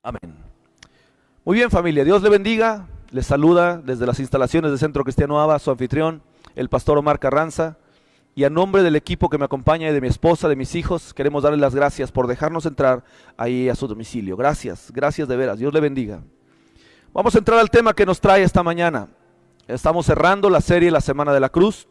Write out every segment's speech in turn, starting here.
Amén. Muy bien, familia, Dios le bendiga. Les saluda desde las instalaciones de Centro Cristiano Abba su anfitrión, el pastor Omar Carranza. Y a nombre del equipo que me acompaña y de mi esposa, de mis hijos, queremos darles las gracias por dejarnos entrar ahí a su domicilio. Gracias, gracias de veras, Dios le bendiga. Vamos a entrar al tema que nos trae esta mañana. Estamos cerrando la serie La Semana de la Cruz.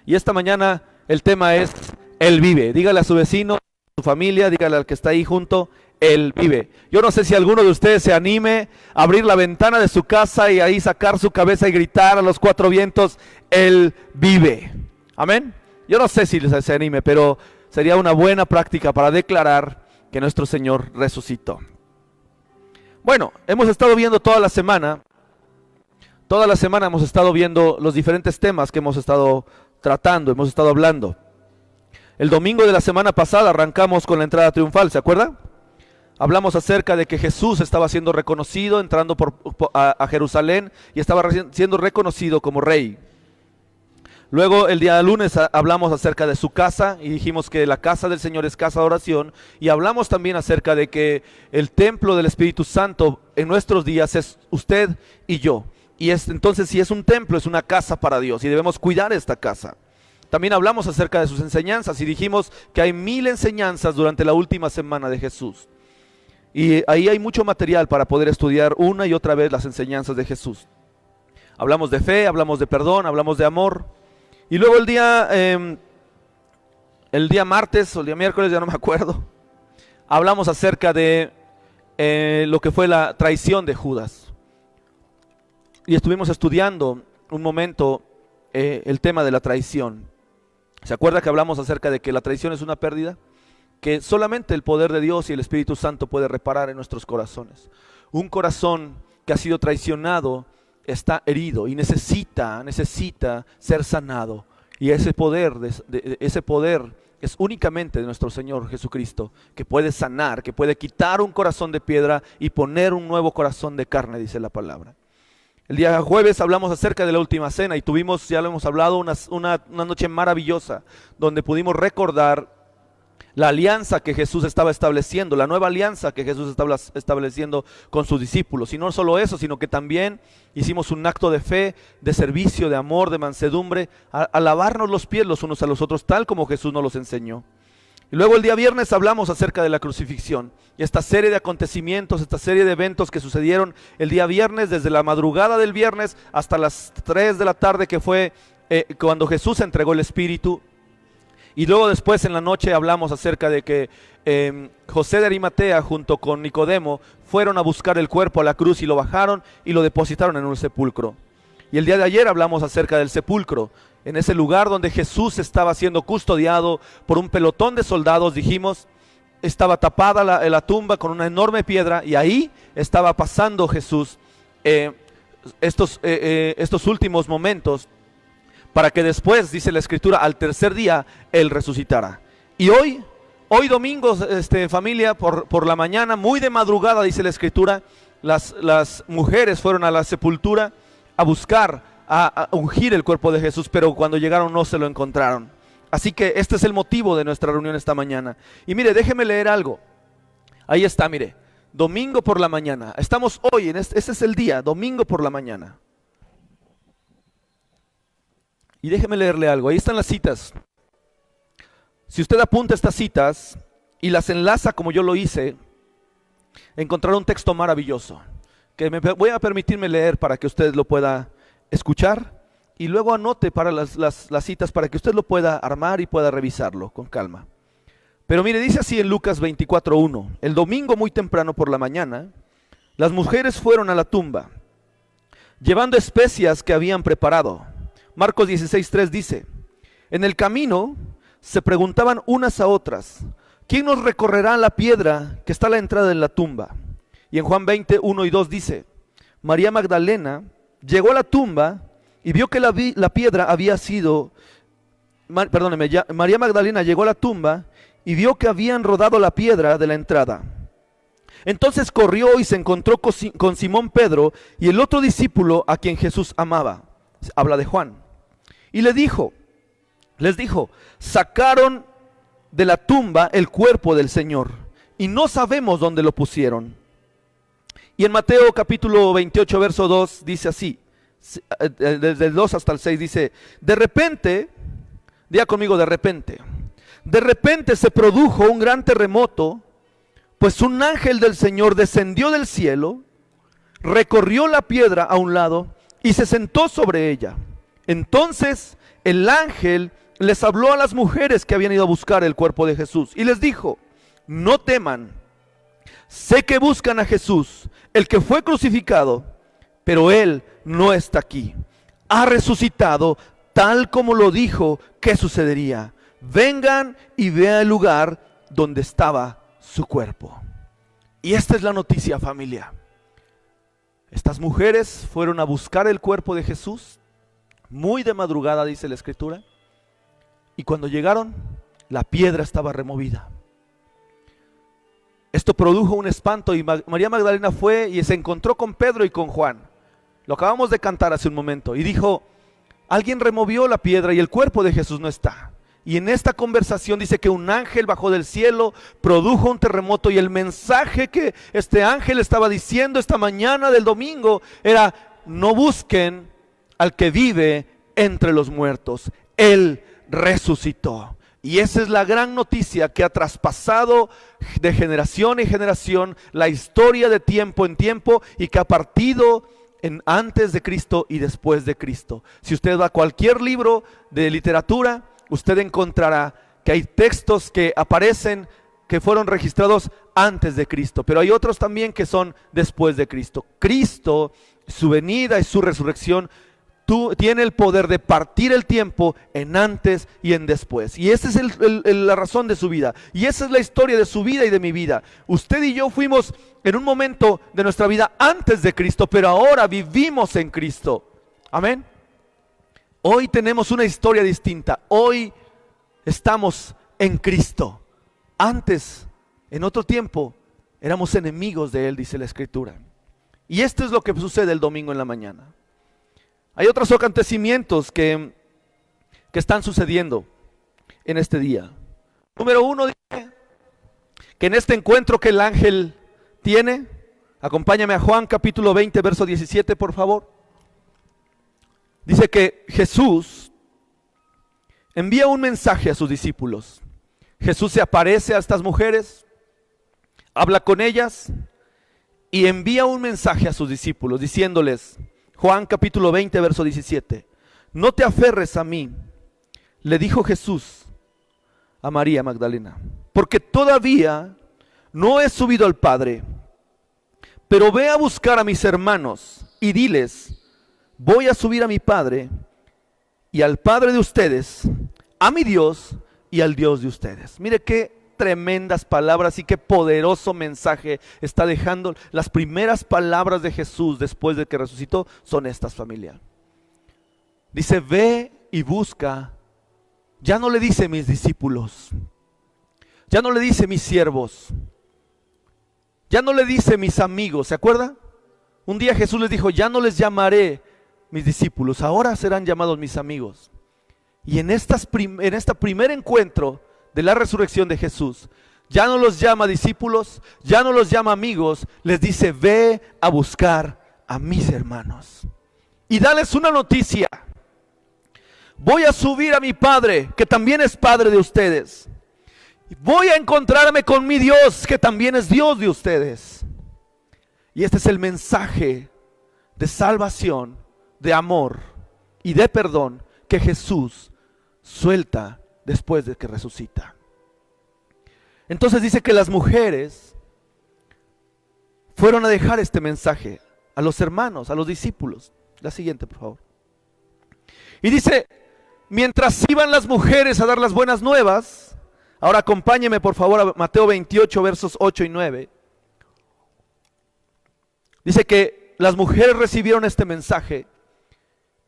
Y esta mañana el tema es Él vive. Dígale a su vecino, a su familia, dígale al que está ahí junto, Él vive. Yo no sé si alguno de ustedes se anime a abrir la ventana de su casa y ahí sacar su cabeza y gritar a los cuatro vientos, Él vive. Amén. Yo no sé si se anime, pero sería una buena práctica para declarar que nuestro Señor resucitó. Bueno, hemos estado viendo toda la semana hemos estado viendo los diferentes temas que hemos estado tratando, hemos estado hablando. El domingo de la semana pasada arrancamos con la entrada triunfal, ¿se acuerda? Hablamos acerca de que Jesús estaba siendo reconocido, entrando a Jerusalén y estaba siendo reconocido como rey. Luego el día lunes hablamos acerca de su casa y dijimos que la casa del Señor es casa de oración, y hablamos también acerca de que el templo del Espíritu Santo en nuestros días es usted y yo. Y entonces si es un templo, es una casa para Dios y debemos cuidar esta casa. También hablamos acerca de sus enseñanzas y dijimos que hay 1000 enseñanzas durante la última semana de Jesús. Y ahí hay mucho material para poder estudiar una y otra vez las enseñanzas de Jesús. Hablamos de fe, hablamos de perdón, hablamos de amor. Y luego el día martes o el día miércoles, ya no me acuerdo, hablamos acerca de lo que fue la traición de Judas. Y estuvimos estudiando un momento el tema de la traición. ¿Se acuerda que hablamos acerca de que la traición es una pérdida? Que solamente el poder de Dios y el Espíritu Santo puede reparar en nuestros corazones. Un corazón que ha sido traicionado está herido y necesita ser sanado. Y ese poder es únicamente de nuestro Señor Jesucristo, que puede sanar, que puede quitar un corazón de piedra y poner un nuevo corazón de carne, dice la palabra. El día jueves hablamos acerca de la última cena y tuvimos, ya lo hemos hablado, una noche maravillosa, donde pudimos recordar la alianza que Jesús estaba estableciendo, la nueva alianza que Jesús estaba estableciendo con sus discípulos. Y no solo eso, sino que también hicimos un acto de fe, de servicio, de amor, de mansedumbre, a lavarnos los pies los unos a los otros, tal como Jesús nos los enseñó. Y luego el día viernes hablamos acerca de la crucifixión. Y esta serie de acontecimientos, esta serie de eventos que sucedieron el día viernes, desde la madrugada del viernes hasta las 3 de la tarde, que fue cuando Jesús entregó el Espíritu. Y luego después en la noche hablamos acerca de que José de Arimatea junto con Nicodemo fueron a buscar el cuerpo a la cruz y lo bajaron y lo depositaron en un sepulcro. Y el día de ayer hablamos acerca del sepulcro, en ese lugar donde Jesús estaba siendo custodiado por un pelotón de soldados, dijimos, estaba tapada la tumba con una enorme piedra y ahí estaba pasando Jesús estos últimos momentos, para que después, dice la Escritura, al tercer día Él resucitará. Y hoy domingo, familia, por la mañana, muy de madrugada, dice la Escritura, las mujeres fueron a la sepultura a buscar, a ungir el cuerpo de Jesús, pero cuando llegaron no se lo encontraron. Así que este es el motivo de nuestra reunión esta mañana. Y mire, déjeme leer algo. Ahí está, mire, domingo por la mañana. Estamos hoy, este es el día, domingo por la mañana. Y déjeme leerle algo, ahí están las citas. Si usted apunta estas citas y las enlaza como yo lo hice, encontrará un texto maravilloso, que voy a permitirme leer para que usted lo pueda escuchar, y luego anote para las citas para que usted lo pueda armar y pueda revisarlo con calma. Pero mire, dice así en Lucas 24:1, el domingo muy temprano por la mañana, las mujeres fueron a la tumba, llevando especias que habían preparado. Marcos 16:3 dice, en el camino se preguntaban unas a otras, ¿quién nos recorrerá la piedra que está a la entrada de la tumba? Y en Juan 20:1 y 2 dice, María Magdalena llegó a la tumba y vio que la piedra había sido, María Magdalena llegó a la tumba y vio que habían rodado la piedra de la entrada. Entonces corrió y se encontró con Simón Pedro y el otro discípulo a quien Jesús amaba. Habla de Juan. Y les dijo, sacaron de la tumba el cuerpo del Señor y no sabemos dónde lo pusieron. Y en Mateo capítulo 28, verso 2, dice así, desde el 2 hasta el 6, dice, de repente, diga conmigo, de repente se produjo un gran terremoto, pues un ángel del Señor descendió del cielo, recorrió la piedra a un lado y se sentó sobre ella. Entonces el ángel les habló a las mujeres que habían ido a buscar el cuerpo de Jesús y les dijo, no teman, sé que buscan a Jesús, el que fue crucificado, pero Él no está aquí, ha resucitado tal como lo dijo que sucedería. Vengan y vean el lugar donde estaba su cuerpo. Y esta es la noticia, familia. Estas mujeres fueron a buscar el cuerpo de Jesús, muy de madrugada, dice la Escritura, y cuando llegaron, la piedra estaba removida. Esto produjo un espanto y María Magdalena fue y se encontró con Pedro y con Juan. Lo acabamos de cantar hace un momento y dijo, alguien removió la piedra y el cuerpo de Jesús no está. Y en esta conversación dice que un ángel bajó del cielo, produjo un terremoto y el mensaje que este ángel estaba diciendo esta mañana del domingo era, no busquen al que vive entre los muertos, Él resucitó. Y esa es la gran noticia que ha traspasado de generación en generación la historia de tiempo en tiempo y que ha partido en antes de Cristo y después de Cristo. Si usted va a cualquier libro de literatura, usted encontrará que hay textos que aparecen que fueron registrados antes de Cristo, pero hay otros también que son después de Cristo. Cristo, su venida y su resurrección tiene el poder de partir el tiempo en antes y en después. Y esa es la razón de su vida. Y esa es la historia de su vida y de mi vida. Usted y yo fuimos en un momento de nuestra vida antes de Cristo, pero ahora vivimos en Cristo. Amén. Hoy tenemos una historia distinta. Hoy estamos en Cristo. Antes, en otro tiempo, éramos enemigos de Él, dice la Escritura. Y esto es lo que sucede el domingo en la mañana. Hay otros acontecimientos que están sucediendo en este día. Número uno, dice que en este encuentro que el ángel tiene, acompáñame a Juan capítulo 20, verso 17, por favor. Dice que Jesús envía un mensaje a sus discípulos. Jesús se aparece a estas mujeres, habla con ellas y envía un mensaje a sus discípulos diciéndoles, Juan capítulo 20, verso 17, no te aferres a mí, le dijo Jesús a María Magdalena, porque todavía no he subido al Padre, pero ve a buscar a mis hermanos y diles, voy a subir a mi Padre y al Padre de ustedes, a mi Dios y al Dios de ustedes. Mire qué tremendas palabras y qué poderoso mensaje está dejando. Las primeras palabras de Jesús después de que resucitó son estas, familia. Dice, ve y busca. Ya no le dice mis discípulos, ya no le dice mis siervos, ya no le dice mis amigos. ¿Se acuerda? Un día Jesús les dijo, ya no les llamaré mis discípulos, ahora serán llamados mis amigos. Y en este primer encuentro de la resurrección de Jesús, ya no los llama discípulos, ya no los llama amigos, les dice, ve a buscar a mis hermanos y dales una noticia. Voy a subir a mi Padre, que también es Padre de ustedes. Voy a encontrarme con mi Dios, que también es Dios de ustedes. Y este es el mensaje de salvación, de amor y de perdón que Jesús suelta después de que resucita. Entonces dice que las mujeres fueron a dejar este mensaje a los hermanos, a los discípulos. La siguiente, por favor. Y dice, mientras iban las mujeres a dar las buenas nuevas, ahora acompáñeme por favor a Mateo 28, versos 8 y 9. Dice que las mujeres recibieron este mensaje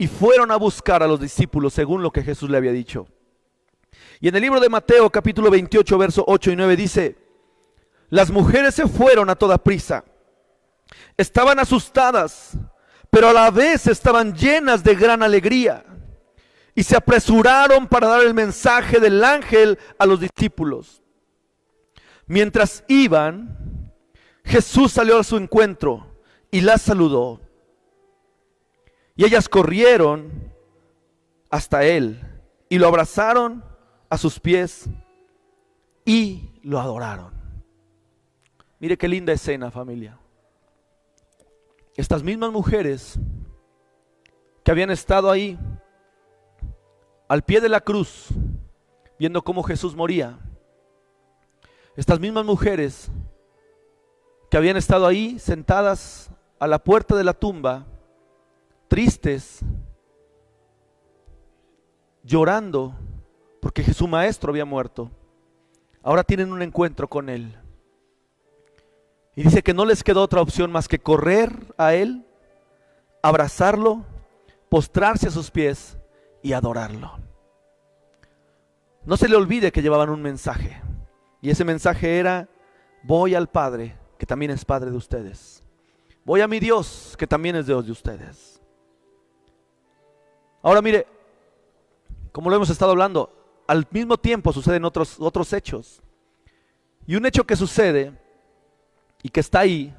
y fueron a buscar a los discípulos según lo que Jesús le había dicho. Y en el libro de Mateo capítulo 28, versos 8 y 9 dice, las mujeres se fueron a toda prisa, estaban asustadas, pero a la vez estaban llenas de gran alegría, y se apresuraron para dar el mensaje del ángel a los discípulos. Mientras iban, Jesús salió a su encuentro, y las saludó. Y ellas corrieron hasta él y lo abrazaron a sus pies y lo adoraron. Mire qué linda escena, familia. Estas mismas mujeres que habían estado ahí al pie de la cruz, viendo cómo Jesús moría. Estas mismas mujeres que habían estado ahí sentadas a la puerta de la tumba, tristes, llorando porque Jesús Maestro había muerto, ahora tienen un encuentro con Él. Y dice que no les quedó otra opción más que correr a Él, abrazarlo, postrarse a sus pies y adorarlo. No se le olvide que llevaban un mensaje, y ese mensaje era: voy al Padre, que también es Padre de ustedes. Voy a mi Dios, que también es Dios de ustedes. Ahora mire, como lo hemos estado hablando, al mismo tiempo suceden otros hechos. Y un hecho que sucede y que está ahí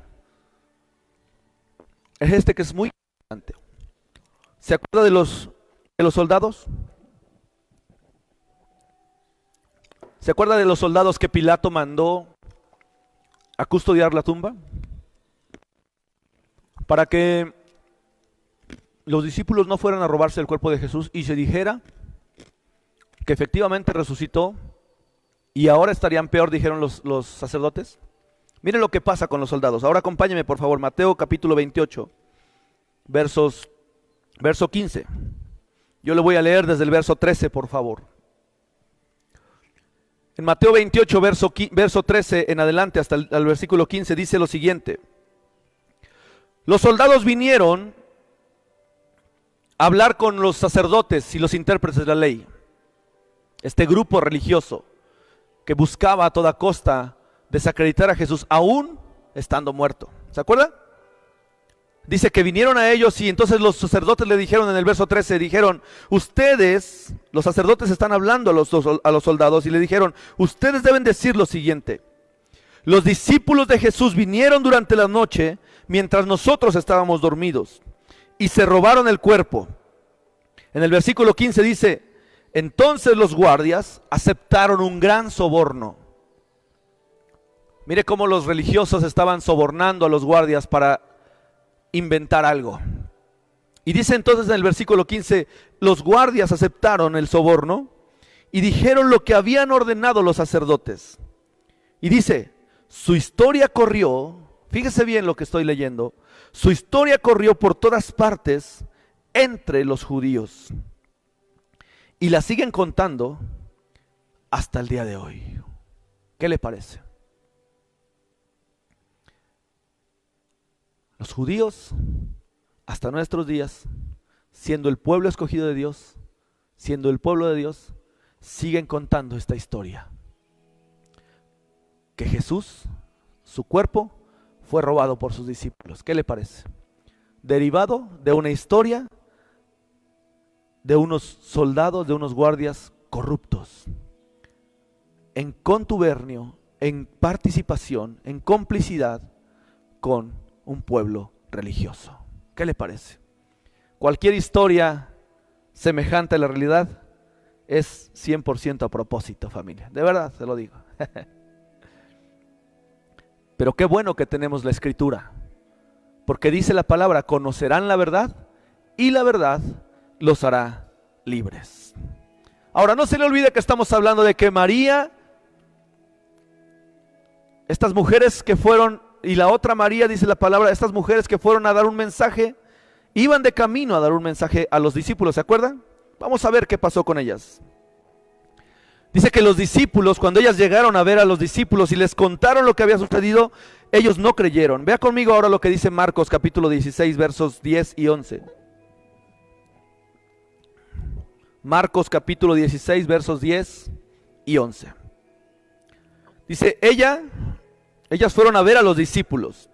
es este, que es muy importante. ¿Se acuerda de los soldados? ¿Se acuerda de los soldados que Pilato mandó a custodiar la tumba? Para que los discípulos no fueran a robarse el cuerpo de Jesús y se dijera que efectivamente resucitó y ahora estarían peor, dijeron los sacerdotes. Miren lo que pasa con los soldados. Ahora acompáñenme por favor, Mateo capítulo 28, verso 15. Yo le voy a leer desde el verso 13, por favor. En Mateo 28, verso 13 en adelante hasta el versículo 15 dice lo siguiente: los soldados vinieron a hablar con los sacerdotes y los intérpretes de la ley, este grupo religioso que buscaba a toda costa desacreditar a Jesús aún estando muerto. ¿Se acuerda? Dice que vinieron a ellos y entonces los sacerdotes le dijeron en el verso 13, dijeron: ustedes, los sacerdotes están hablando a los soldados y le dijeron: ustedes deben decir lo siguiente: los discípulos de Jesús vinieron durante la noche mientras nosotros estábamos dormidos y se robaron el cuerpo. En el versículo 15 dice: entonces los guardias aceptaron un gran soborno. Mire cómo los religiosos estaban sobornando a los guardias para inventar algo. Y dice entonces en el versículo 15: los guardias aceptaron el soborno y dijeron lo que habían ordenado los sacerdotes. Y dice, su historia corrió, fíjese bien lo que estoy leyendo, su historia corrió por todas partes entre los judíos. Y la siguen contando hasta el día de hoy. ¿Qué le parece? Los judíos, hasta nuestros días, siendo el pueblo escogido de Dios, siendo el pueblo de Dios, siguen contando esta historia. Que Jesús, su cuerpo, fue robado por sus discípulos. ¿Qué le parece? Derivado de una historia de unos soldados, de unos guardias corruptos, en contubernio, en participación, en complicidad con un pueblo religioso. ¿Qué le parece? Cualquier historia semejante a la realidad es 100% a propósito, familia. De verdad, se lo digo. Pero qué bueno que tenemos la Escritura, porque dice la palabra: conocerán la verdad y la verdad los hará libres. Ahora, no se le olvide que estamos hablando de que María, estas mujeres que fueron, y la otra María, dice la palabra, estas mujeres que fueron a dar un mensaje, iban de camino a dar un mensaje a los discípulos, ¿se acuerdan? Vamos a ver qué pasó con ellas. Dice que los discípulos, cuando ellas llegaron a ver a los discípulos y les contaron lo que había sucedido, ellos no creyeron. Vea conmigo ahora lo que dice Marcos capítulo 16, versos 10 y 11. Marcos capítulo 16, versos 10 y 11. Dice, ellas fueron a ver a los discípulos,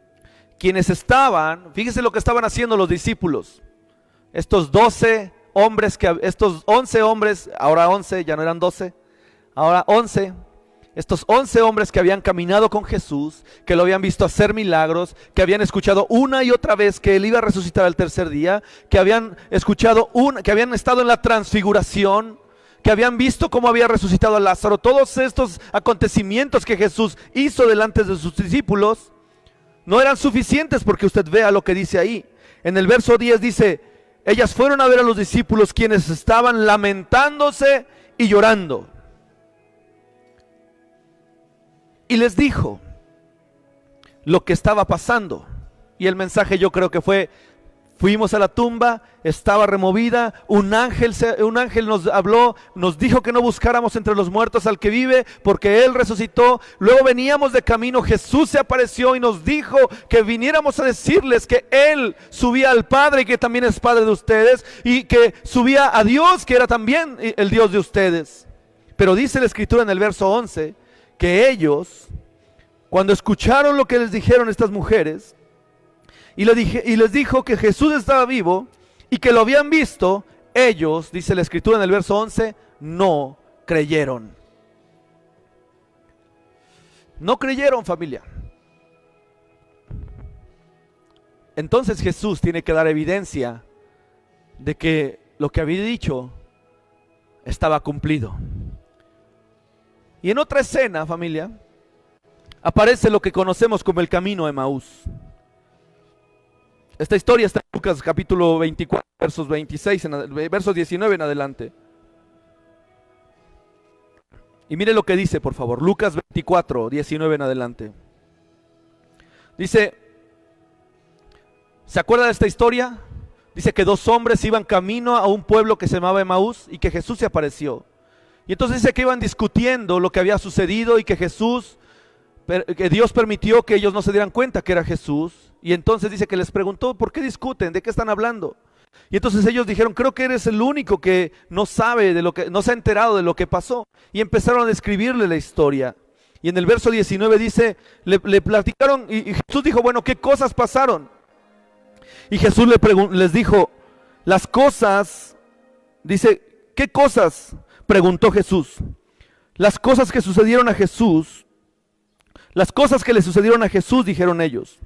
quienes estaban, fíjese lo que estaban haciendo los discípulos. Estos 12 hombres, estos 11 hombres, ahora 11, ya no eran 12, ahora 11, Estos 11 hombres que habían caminado con Jesús, que lo habían visto hacer milagros, que habían escuchado una y otra vez que Él iba a resucitar al tercer día, que habían escuchado, que habían estado en la transfiguración, que habían visto cómo había resucitado a Lázaro, todos estos acontecimientos que Jesús hizo delante de sus discípulos, no eran suficientes, porque usted vea lo que dice ahí. En el verso 10 dice, ellas fueron a ver a los discípulos, quienes estaban lamentándose y llorando. Y les dijo lo que estaba pasando. Y el mensaje, yo creo que fue: fuimos a la tumba, estaba removida, un ángel nos habló, nos dijo que no buscáramos entre los muertos al que vive, porque Él resucitó. Luego veníamos de camino, Jesús se apareció y nos dijo que viniéramos a decirles que Él subía al Padre y que también es Padre de ustedes, y que subía a Dios, que era también el Dios de ustedes. Pero dice la Escritura en el verso 11, que ellos, cuando escucharon lo que les dijeron estas mujeres, y les dijo que Jesús estaba vivo y que lo habían visto, ellos, dice la Escritura en el verso 11, no creyeron. No creyeron, familia. Entonces Jesús tiene que dar evidencia de que lo que había dicho estaba cumplido. Y en otra escena, familia, aparece lo que conocemos como el camino de Emaús. Esta historia está en Lucas capítulo 24, versos 19 en adelante. Y mire lo que dice, por favor, Lucas 24, 19 en adelante. Dice, ¿se acuerda de esta historia? Dice que dos hombres iban camino a un pueblo que se llamaba Emaús y que Jesús se apareció. Y entonces dice que iban discutiendo lo que había sucedido y que Dios permitió que ellos no se dieran cuenta que era Jesús. Y entonces dice que les preguntó, ¿por qué discuten? ¿De qué están hablando? Y entonces ellos dijeron, creo que eres el único que no sabe no se ha enterado de lo que pasó. Y empezaron a describirle la historia. Y en el verso 19 dice, le platicaron y Jesús dijo, bueno, ¿qué cosas pasaron? Y Jesús les dijo, las cosas, dice, ¿qué cosas? Preguntó Jesús. Las cosas que sucedieron a Jesús, las cosas que le sucedieron a Jesús, dijeron ellos.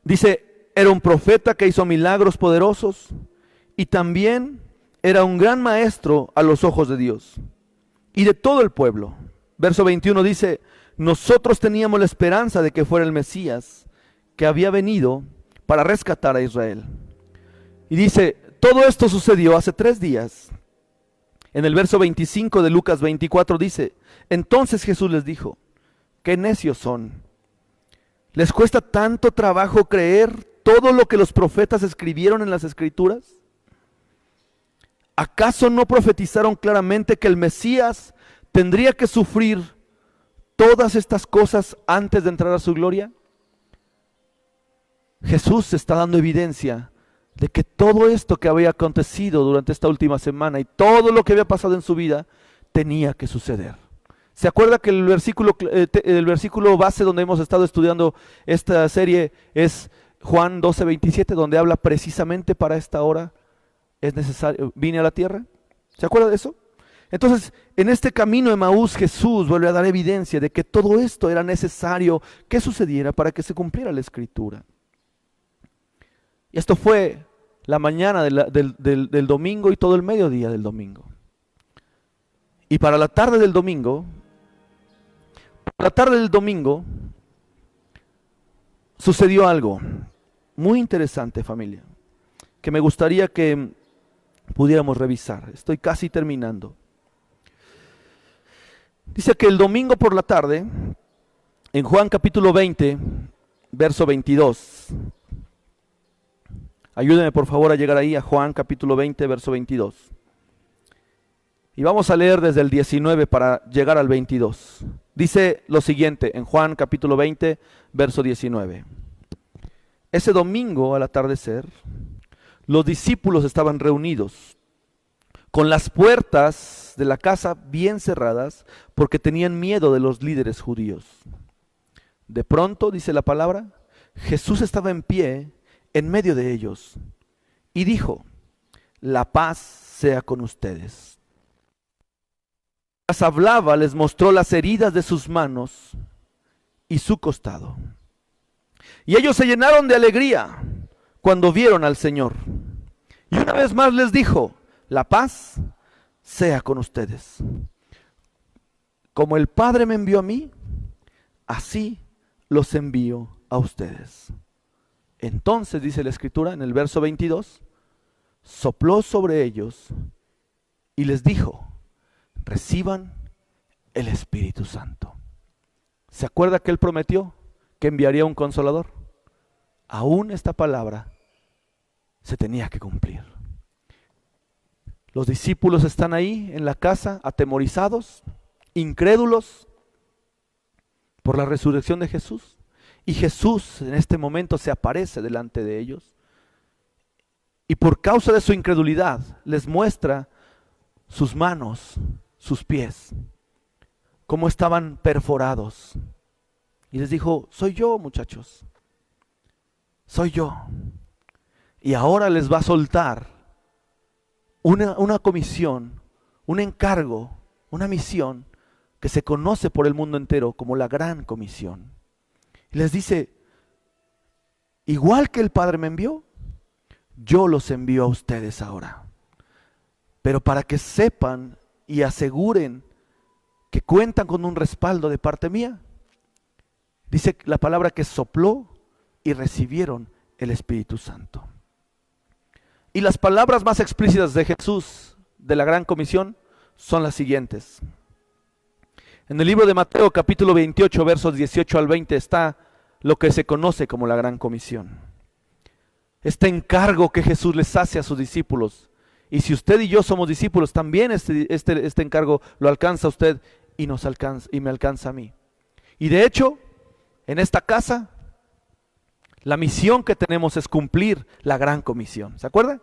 Dice, era un profeta que hizo milagros poderosos y también era un gran maestro a los ojos de Dios y de todo el pueblo. Verso 21 dice, nosotros teníamos la esperanza de que fuera el Mesías, que había venido para rescatar a Israel. Y dice, todo esto sucedió hace 3 días. En el verso 25 de Lucas 24 dice, entonces Jesús les dijo, qué necios son. ¿Les cuesta tanto trabajo creer todo lo que los profetas escribieron en las Escrituras? ¿Acaso no profetizaron claramente que el Mesías tendría que sufrir todas estas cosas antes de entrar a su gloria? Jesús está dando evidencia de que todo esto que había acontecido durante esta última semana y todo lo que había pasado en su vida tenía que suceder. ¿Se acuerda que el versículo base donde hemos estado estudiando esta serie es Juan 12:27, donde habla precisamente para esta hora es necesario, vine a la tierra? ¿Se acuerda de eso? Entonces, en este camino de Emaús, Jesús vuelve a dar evidencia de que todo esto era necesario que sucediera para que se cumpliera la Escritura. Y esto fue la mañana del domingo y todo el mediodía del domingo. Y para la tarde del domingo, sucedió algo muy interesante, familia, que me gustaría que pudiéramos revisar. Estoy casi terminando. Dice que el domingo por la tarde, en Juan capítulo 20, verso 22. Ayúdenme por favor a llegar ahí a Juan capítulo 20, verso 22. Y vamos a leer desde el 19 para llegar al 22. Dice lo siguiente en Juan capítulo 20, verso 19. Ese domingo al atardecer, los discípulos estaban reunidos con las puertas de la casa bien cerradas porque tenían miedo de los líderes judíos. De pronto, dice la palabra, Jesús estaba en pie en medio de ellos y dijo, la paz sea con ustedes. Mientras hablaba, les mostró las heridas de sus manos y su costado. Y ellos se llenaron de alegría cuando vieron al Señor. Y una vez más les dijo: la paz sea con ustedes. Como el Padre me envió a mí, así los envío a ustedes. Entonces, dice la Escritura en el verso 22, sopló sobre ellos y les dijo: reciban el Espíritu Santo. ¿Se acuerda que Él prometió que enviaría un consolador? Aún esta palabra se tenía que cumplir. Los discípulos están ahí en la casa, atemorizados, incrédulos por la resurrección de Jesús. Y Jesús en este momento se aparece delante de ellos. Y por causa de su incredulidad les muestra sus manos, sus pies, cómo estaban perforados. Y les dijo: soy yo, muchachos, soy yo. Y ahora les va a soltar una comisión, un encargo, una misión que se conoce por el mundo entero como la Gran Comisión. Y les dice: igual que el Padre me envió, yo los envío a ustedes ahora. Pero para que sepan y aseguren que cuentan con un respaldo de parte mía, dice la palabra que sopló y recibieron el Espíritu Santo. Y las palabras más explícitas de Jesús de la Gran Comisión son las siguientes. En el libro de Mateo capítulo 28 versos 18 al 20 está lo que se conoce como la Gran Comisión. Este encargo que Jesús les hace a sus discípulos. Y si usted y yo somos discípulos, también este encargo lo alcanza a usted y me alcanza a mí. Y de hecho, en esta casa, la misión que tenemos es cumplir la Gran Comisión. ¿Se acuerda?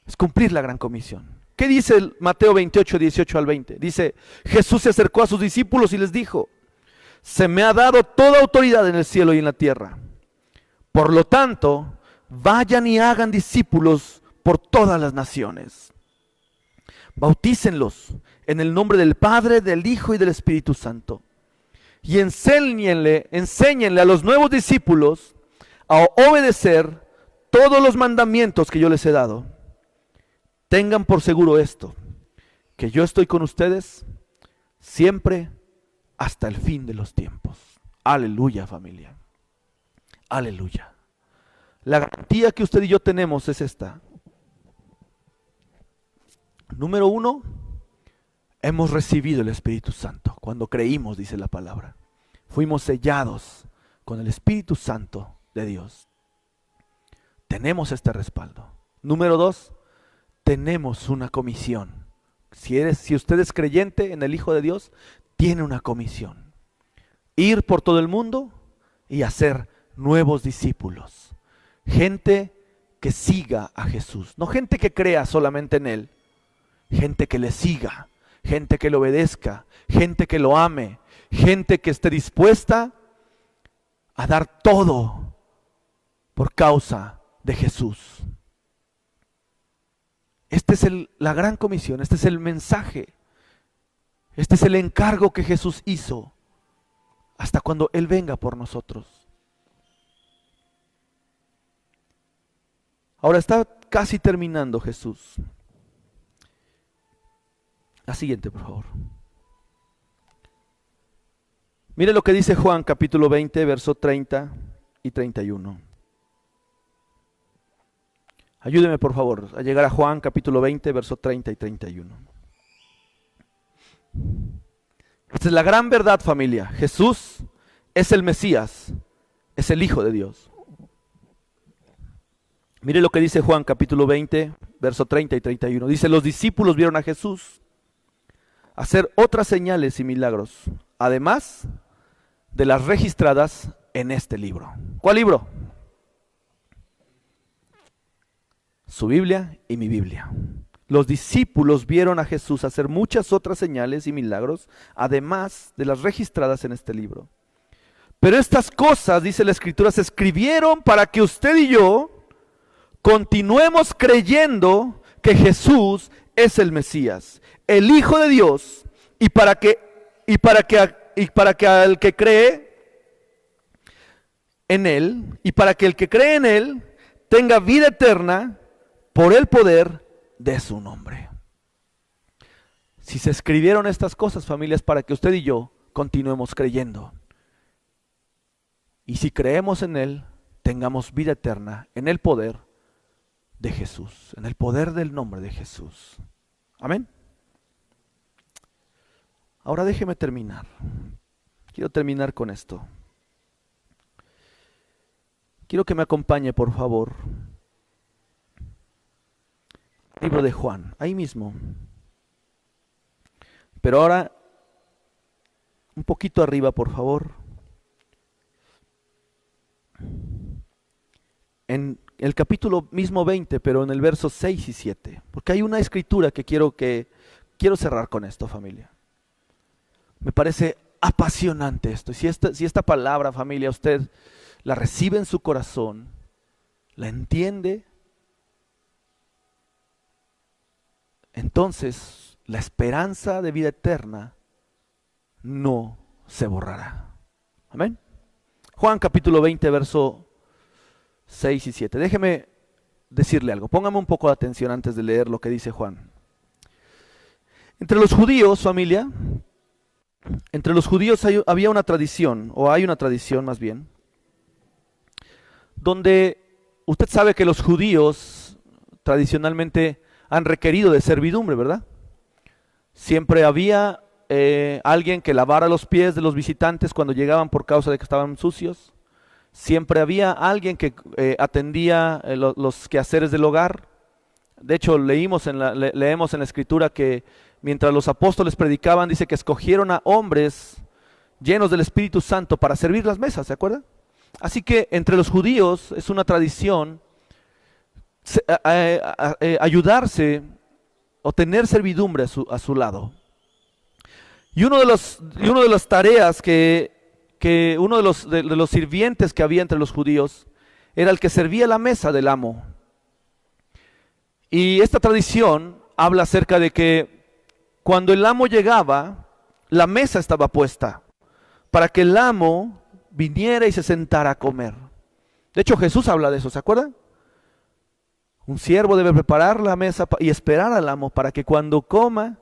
Es cumplir la Gran Comisión. ¿Qué dice el Mateo 28, 18 al 20? Dice: Jesús se acercó a sus discípulos y les dijo: se me ha dado toda autoridad en el cielo y en la tierra. Por lo tanto, vayan y hagan discípulos por todas las naciones. Bautícenlos en el nombre del Padre, del Hijo y del Espíritu Santo. Y enséñenle a los nuevos discípulos a obedecer todos los mandamientos que yo les he dado. Tengan por seguro esto, que yo estoy con ustedes siempre hasta el fin de los tiempos. Aleluya, familia. Aleluya. La garantía que usted y yo tenemos es esta. Número 1, hemos recibido el Espíritu Santo. Cuando creímos, dice la palabra, fuimos sellados con el Espíritu Santo de Dios. Tenemos este respaldo. Número 2, tenemos una comisión. Si usted es creyente en el Hijo de Dios, tiene una comisión: ir por todo el mundo y hacer nuevos discípulos. Gente que siga a Jesús, no gente que crea solamente en Él, gente que le siga, gente que le obedezca, gente que lo ame, gente que esté dispuesta a dar todo por causa de Jesús. Esta es la gran comisión, este es el mensaje, este es el encargo que Jesús hizo hasta cuando Él venga por nosotros. Ahora está casi terminando Jesús. La siguiente, por favor. Mire lo que dice Juan capítulo 20, verso 30 y 31. Ayúdeme por favor a llegar a Juan capítulo 20, verso 30 y 31. Esta es la gran verdad, familia. Jesús es el Mesías, es el Hijo de Dios. Mire lo que dice Juan capítulo 20, verso 30 y 31. Dice: los discípulos vieron a Jesús hacer otras señales y milagros, además de las registradas en este libro. ¿Cuál libro? Su Biblia y mi Biblia. Los discípulos vieron a Jesús hacer muchas otras señales y milagros, además de las registradas en este libro. Pero estas cosas, dice la Escritura, se escribieron para que usted y yo continuemos creyendo que Jesús es el Mesías, el Hijo de Dios, y para que al que cree en él, y para que el que cree en él tenga vida eterna por el poder de su nombre. Si se escribieron estas cosas, familias, para que usted y yo continuemos creyendo. Y si creemos en él, tengamos vida eterna en el poder de Jesús, en el poder del nombre de Jesús. Amén. Ahora déjeme terminar. Quiero terminar con esto. Quiero que me acompañe, por favor. Libro de Juan, ahí mismo. Pero ahora, un poquito arriba, por favor. En el capítulo mismo 20, pero en el verso 6 y 7. Porque hay una escritura que quiero cerrar con esto, familia. Me parece apasionante esto. Si esta palabra, familia, usted la recibe en su corazón, la entiende, entonces la esperanza de vida eterna no se borrará. Amén. Juan capítulo 20, verso 6 y 7. Déjeme decirle algo. Póngame un poco de atención antes de leer lo que dice Juan. Entre los judíos, familia, entre los judíos había una tradición, o hay una tradición más bien, donde usted sabe que los judíos tradicionalmente han requerido de servidumbre, ¿verdad? Siempre había alguien que lavara los pies de los visitantes cuando llegaban por causa de que estaban sucios. Siempre había alguien que atendía los quehaceres del hogar. De hecho, leemos en la escritura que mientras los apóstoles predicaban, dice que escogieron a hombres llenos del Espíritu Santo para servir las mesas, ¿se acuerdan? Así que entre los judíos es una tradición ayudarse o tener servidumbre a su lado. Y una de las tareas que uno de los sirvientes que había entre los judíos era el que servía la mesa del amo. Y esta tradición habla acerca de que cuando el amo llegaba, la mesa estaba puesta para que el amo viniera y se sentara a comer. De hecho, Jesús habla de eso, ¿se acuerdan? Un siervo debe preparar la mesa y esperar al amo para que cuando coma,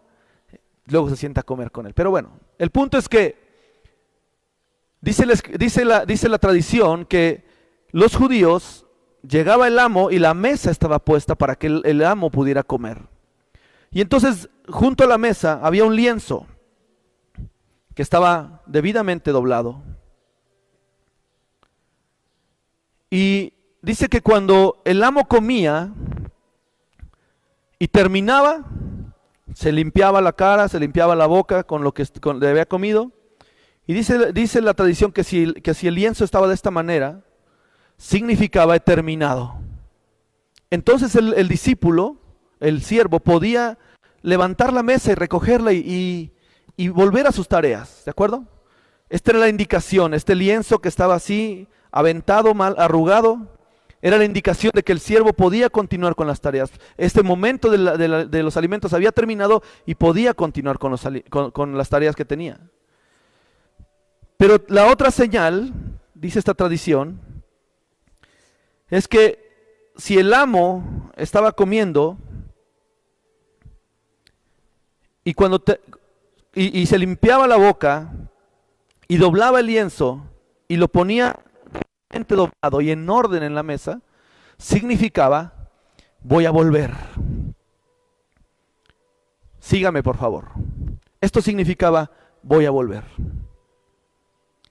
luego se sienta a comer con él. Pero bueno, el punto es que dice la tradición que los judíos, llegaba el amo y la mesa estaba puesta para que el amo pudiera comer. Y entonces, junto a la mesa había un lienzo que estaba debidamente doblado. Y dice que cuando el amo comía y terminaba, se limpiaba la cara, se limpiaba la boca con lo que había comido. Y dice la tradición que si el lienzo estaba de esta manera, significaba he terminado. Entonces el discípulo, el siervo, podía levantar la mesa y recogerla y volver a sus tareas, ¿de acuerdo? Esta era la indicación, este lienzo que estaba así, aventado, mal arrugado, era la indicación de que el siervo podía continuar con las tareas. Este momento de los alimentos había terminado y podía continuar con las tareas que tenía. Pero la otra señal, dice esta tradición, es que si el amo estaba comiendo y se limpiaba la boca y doblaba el lienzo y lo ponía doblado y en orden en la mesa, significaba voy a volver. Sígame, por favor. Esto significaba voy a volver.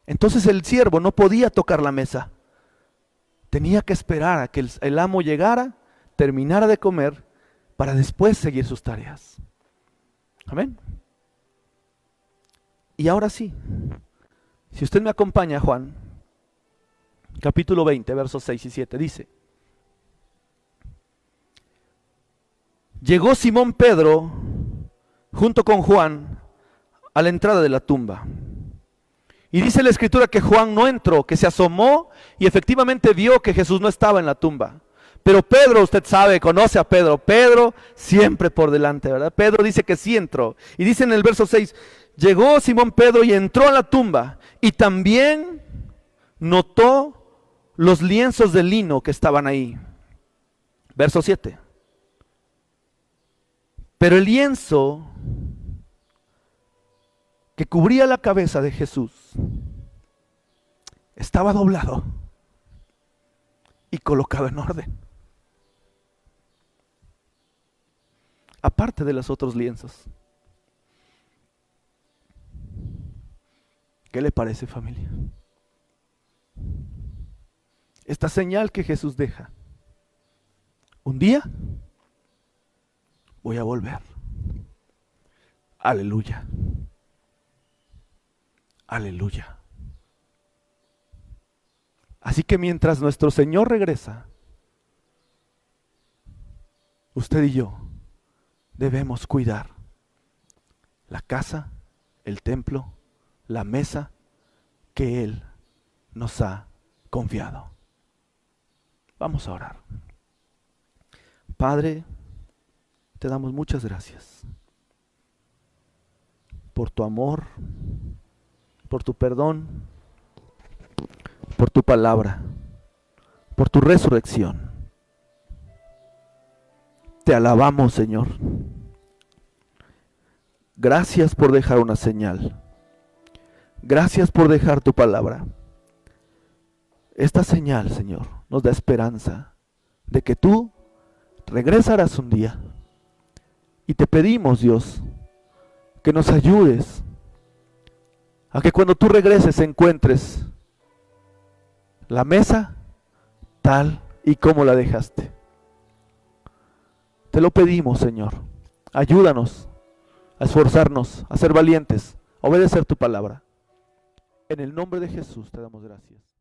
Entonces el siervo no podía tocar la mesa. Tenía que esperar a que el amo llegara, terminara de comer, para después seguir sus tareas. Amén. Y ahora sí, si usted me acompaña a Juan, capítulo 20, versos 6 y 7, dice: llegó Simón Pedro junto con Juan a la entrada de la tumba. Y dice la escritura que Juan no entró, que se asomó y efectivamente vio que Jesús no estaba en la tumba. Pero Pedro, usted sabe, conoce a Pedro. Pedro siempre por delante, ¿verdad? Pedro dice que sí entró. Y dice en el verso 6, llegó Simón Pedro y entró a la tumba y también notó los lienzos de lino que estaban ahí. Verso 7. Pero el lienzo que cubría la cabeza de Jesús estaba doblado y colocado en orden, aparte de los otros lienzos. ¿Qué le parece, familia? Esta señal que Jesús deja. Un día voy a volver. Aleluya. Aleluya. Así que mientras nuestro Señor regresa, usted y yo debemos cuidar la casa, el templo, la mesa que Él nos ha confiado. Vamos a orar. Padre, te damos muchas gracias por tu amor, por tu perdón, por tu palabra, por tu resurrección. Te alabamos, Señor. Gracias por dejar una señal. Gracias por dejar tu palabra. Esta señal, Señor, nos da esperanza de que tú regresarás un día. Y te pedimos, Dios, que nos ayudes a que cuando tú regreses encuentres la mesa tal y como la dejaste. Te lo pedimos, Señor. Ayúdanos a esforzarnos, a ser valientes, a obedecer tu palabra. En el nombre de Jesús te damos gracias.